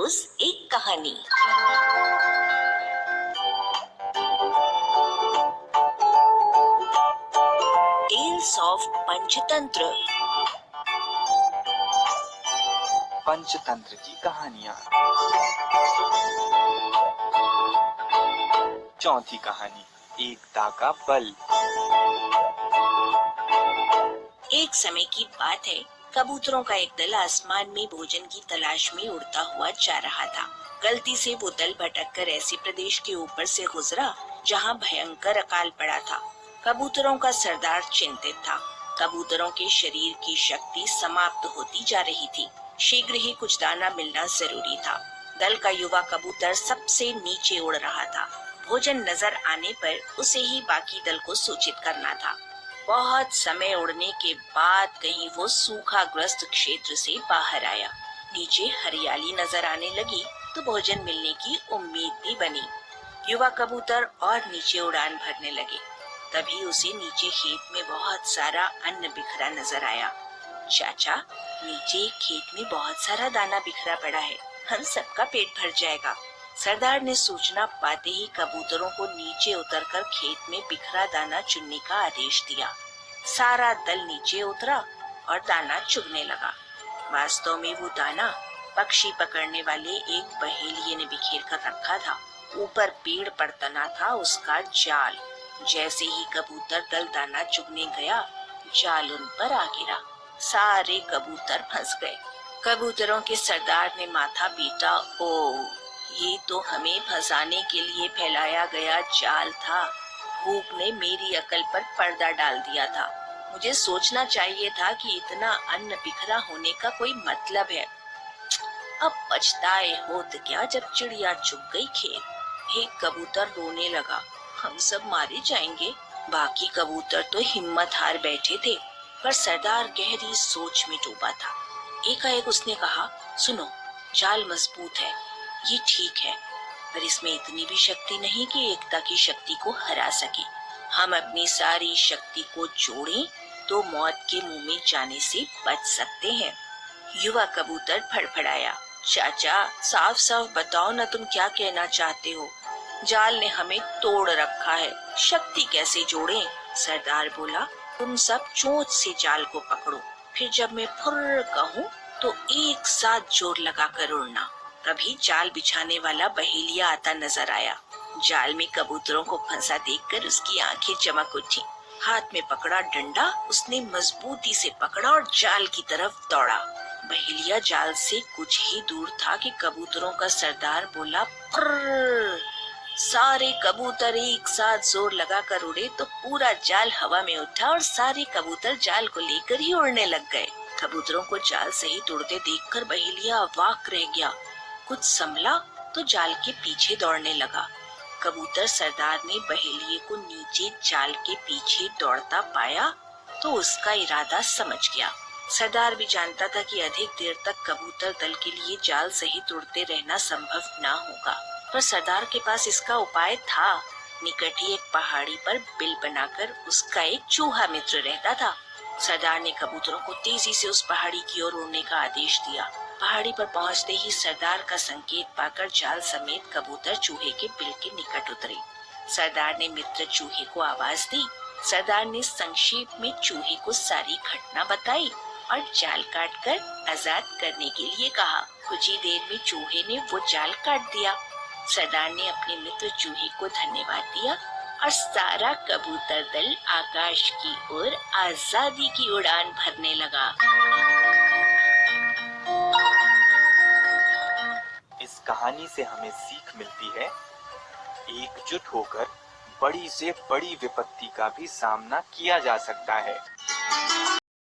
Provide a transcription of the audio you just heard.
रोज एक कहानी। Tales of Panchatantra. Panchatantra की कहानियाँ। चौथी कहानी, एकता का बल। एक समय की बात है, कबूतरों का एक दल आसमान में भोजन की तलाश में उड़ता हुआ जा रहा था। गलती से वो दल भटककर ऐसे प्रदेश के ऊपर से गुजरा जहाँ भयंकर अकाल पड़ा था। कबूतरों का सरदार चिंतित था। कबूतरों के शरीर की शक्ति समाप्त होती जा रही थी। शीघ्र ही कुछ दाना मिलना जरूरी था। दल का युवा कबूतर सबसे नीचे उड़ रहा था। भोजन नजर आने पर उसे ही बाकी दल को सूचित करना था। बहुत समय उड़ने के बाद कहीं वो सूखाग्रस्त क्षेत्र से बाहर आया। नीचे हरियाली नजर आने लगी तो भोजन मिलने की उम्मीद भी बनी। युवा कबूतर और नीचे उड़ान भरने लगे। तभी उसे नीचे खेत में बहुत सारा अन्न बिखरा नजर आया। चाचा, नीचे खेत में बहुत सारा दाना बिखरा पड़ा है, हम सबका पेट भर जाएगा। सरदार ने सूचना पाते ही कबूतरों को नीचे उतरकर खेत में बिखरा दाना चुनने का आदेश दिया। सारा दल नीचे उतरा और दाना चुगने लगा। वास्तव में वो दाना पक्षी पकड़ने वाले एक बहेलिये ने बिखेर कर रखा था। ऊपर पेड़ पर तना था उसका जाल। जैसे ही कबूतर दल दाना चुगने गया, जाल उन पर आ गिरा। सारे कबूतर फंस गए। कबूतरों के सरदार ने माथा पीटा। ओ, ये तो हमें फंसाने के लिए फैलाया गया जाल था। भूख ने मेरी अकल पर पर्दा डाल दिया था। मुझे सोचना चाहिए था कि इतना अन्न बिखरा होने का कोई मतलब है। अब पछताए होत क्या जब चिड़िया चुग गई खेत। एक कबूतर रोने लगा, हम सब मारे जाएंगे। बाकी कबूतर तो हिम्मत हार बैठे थे, पर सरदार गहरी सोच में डूबा था। एकाएक उसने कहा, सुनो, जाल मजबूत है, ये ठीक है, पर इसमें इतनी भी शक्ति नहीं कि एकता की शक्ति को हरा सके। हम अपनी सारी शक्ति को जोड़ें तो मौत के मुंह में जाने से बच सकते हैं। युवा कबूतर फड़फड़ाया, चाचा, साफ साफ बताओ ना, तुम क्या कहना चाहते हो? जाल ने हमें तोड़ रखा है, शक्ति कैसे जोड़ें? सरदार बोला, तुम सब चोंच से जाल को पकड़ो, फिर जब मैं फुर्र कहूँ तो एक साथ जोर लगाकर उड़ना। तभी जाल बिछाने वाला बहेलिया आता नजर आया। जाल में कबूतरों को फंसा देखकर उसकी आंखें चमक उठी। हाथ में पकड़ा डंडा उसने मजबूती से पकड़ा और जाल की तरफ दौड़ा। बहेलिया जाल से कुछ ही दूर था कि कबूतरों का सरदार बोला, फुर्र। सारे कबूतर एक साथ जोर लगाकर उड़े तो पूरा जाल हवा में उठा और सारे कबूतर जाल को लेकर ही उड़ने लग गए। कबूतरों को जाल सहित उड़ते देखकर बहेलिया अवाक रह गया। कुछ संभला तो जाल के पीछे दौड़ने लगा। कबूतर सरदार ने बहेलिये को नीचे जाल के पीछे दौड़ता पाया तो उसका इरादा समझ गया। सरदार भी जानता था कि अधिक देर तक कबूतर दल के लिए जाल सहित उड़ते रहना संभव ना होगा, पर सरदार के पास इसका उपाय था। निकट ही एक पहाड़ी पर बिल बनाकर उसका एक चूहा मित्र रहता था। सरदार ने कबूतरों को तेजी से उस पहाड़ी की ओर उड़ने का आदेश दिया। पहाड़ी पर पहुंचते ही सरदार का संकेत पाकर जाल समेत कबूतर चूहे के बिल के निकट उतरे। सरदार ने मित्र चूहे को आवाज दी। सरदार ने संक्षेप में चूहे को सारी घटना बताई और जाल काटकर आजाद करने के लिए कहा। कुछ ही देर में चूहे ने वो जाल काट दिया। सरदार ने अपने मित्र चूहे को धन्यवाद दिया और सारा कबूतर दल आकाश की ओर आजादी की उड़ान भरने लगा। इस कहानी से हमें सीख मिलती है, एकजुट होकर बड़ी से बड़ी विपत्ति का भी सामना किया जा सकता है।